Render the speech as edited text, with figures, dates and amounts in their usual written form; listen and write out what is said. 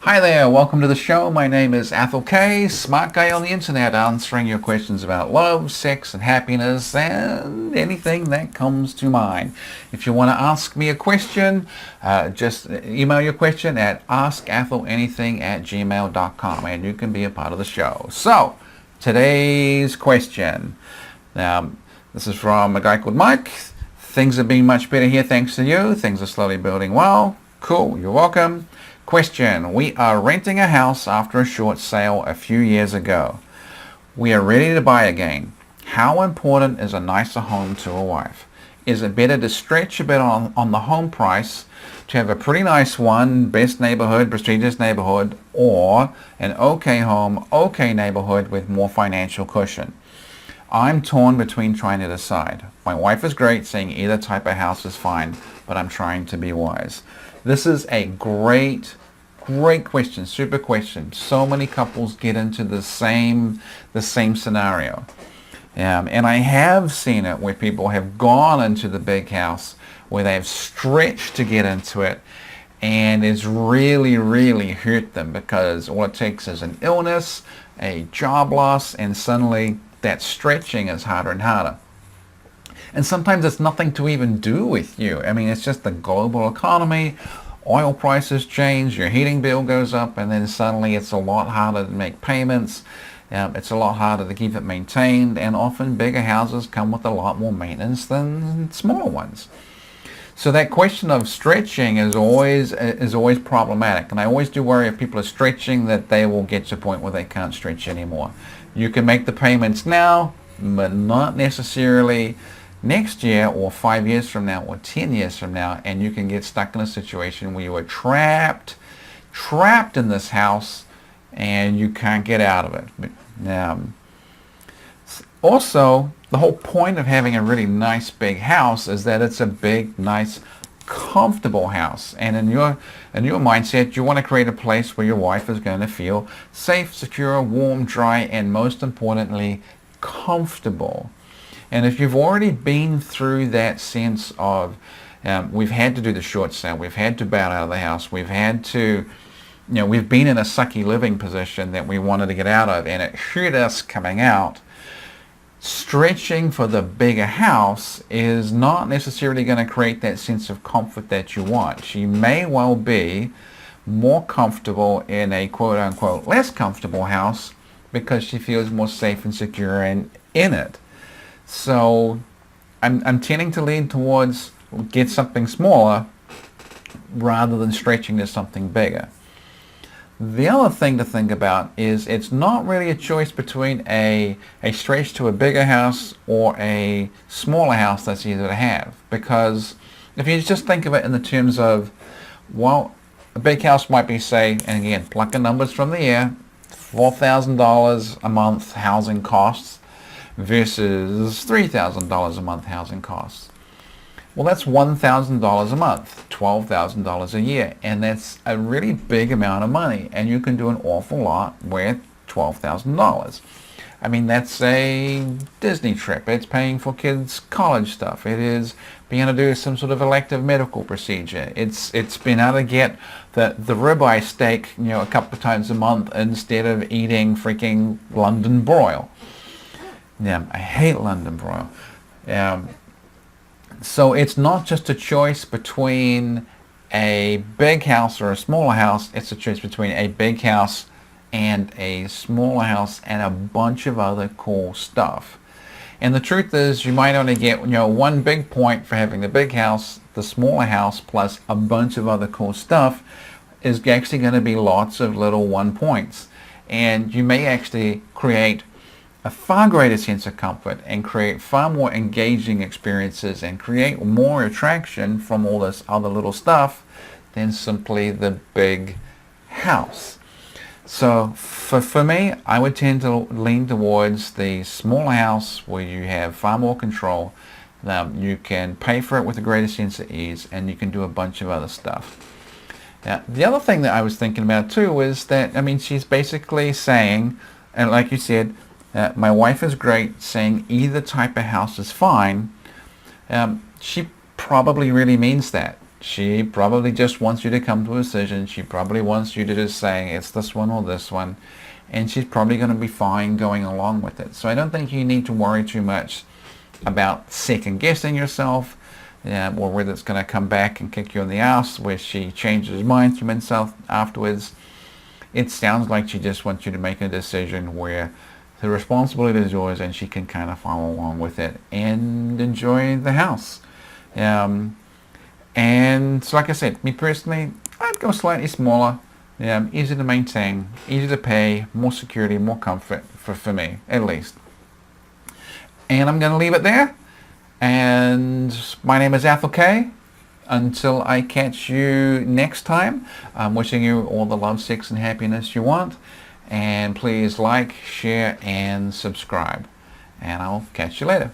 Hi there, welcome to the show. My name is Athol K, smart guy on the internet, answering your questions about love, sex, and happiness, and anything that comes to mind. If you want to ask me a question, just email your question at askatholanything@gmail.com, and you can be a part of the show. So, today's question. Now, this is from a guy called Mike. Things have been much better here thanks to you. Things are slowly building well. Cool, you're welcome. Question. We are renting a house after a short sale a few years ago. We are ready to buy again. How important is a nicer home to a wife? Is it better to stretch a bit on the home price to have a pretty nice one, best neighborhood, prestigious neighborhood, or an okay home, okay neighborhood with more financial cushion? I'm torn between trying to decide. My wife is great, saying either type of house is fine, but I'm trying to be wise. This is a great question, super question. So many couples get into the same scenario. And I have seen it where people have gone into the big house where they've stretched to get into it, and it's really, really hurt them because all it takes is an illness, a job loss, and suddenly that stretching is harder and harder. And sometimes it's nothing to even do with you. I mean, it's just the global economy. Oil prices change, your heating bill goes up, and then suddenly it's a lot harder to make payments. It's a lot harder to keep it maintained, and often bigger houses come with a lot more maintenance than smaller ones. So that question of stretching is always problematic, and I always do worry if people are stretching that they will get to a point where they can't stretch anymore. You can make the payments now, but not necessarily next year or 5 years from now or 10 years from now, and you can get stuck in a situation where you are trapped in this house and you can't get out of it. Also, the whole point of having a really nice big house is that it's a big, nice, comfortable house. And in your mindset, you want to create a place where your wife is going to feel safe, secure, warm, dry, and most importantly, comfortable. And if you've already been through that sense of we've had to do the short sale, we've had to bow out of the house, we've had to, we've been in a sucky living position that we wanted to get out of, and it hurt us coming out, stretching for the bigger house is not necessarily going to create that sense of comfort that you want. She may well be more comfortable in a quote-unquote less comfortable house because she feels more safe and secure in it. So I'm tending to lean towards get something smaller rather than stretching to something bigger. The other thing to think about is it's not really a choice between a stretch to a bigger house or a smaller house that's easier to have. Because if you just think of it in the terms of, well, a big house might be, say, and again, plucking numbers from the air, $4,000 a month housing costs versus $3,000 a month housing costs. Well, that's $1,000 a month, $12,000 a year, and that's a really big amount of money, and you can do an awful lot with $12,000. I mean, that's a Disney trip. It's paying for kids' college stuff. It is being able to do some sort of elective medical procedure. It's being able to get the ribeye steak, a couple of times a month instead of eating freaking London broil. Yeah, I hate London broil. So it's not just a choice between a big house or a smaller house. It's a choice between a big house and a smaller house and a bunch of other cool stuff. And the truth is, you might only get one big point for having the big house. The smaller house plus a bunch of other cool stuff is actually going to be lots of little 1 points. And you may actually create a far greater sense of comfort and create far more engaging experiences and create more attraction from all this other little stuff than simply the big house. So for me, I would tend to lean towards the smaller house where you have far more control. You can pay for it with a greater sense of ease, and you can do a bunch of other stuff. Now, the other thing that I was thinking about too is that, she's basically saying, and like you said, my wife is great, saying either type of house is fine. She probably really means that. She probably just wants you to come to a decision. She probably wants you to just say it's this one or this one, and she's probably going to be fine going along with it. So I don't think you need to worry too much about second guessing yourself, or whether it's going to come back and kick you in the ass where she changes her mind from herself afterwards. It sounds like she just wants you to make a decision where the responsibility is yours and she can kind of follow along with it and enjoy the house. And so like I said, me personally, I'd go slightly smaller, easy to maintain, easy to pay, more security, more comfort for me, at least. And I'm going to leave it there. And my name is Athol K. Until I catch you next time, I'm wishing you all the love, sex, and happiness you want. And please like, share, and subscribe. And I'll catch you later.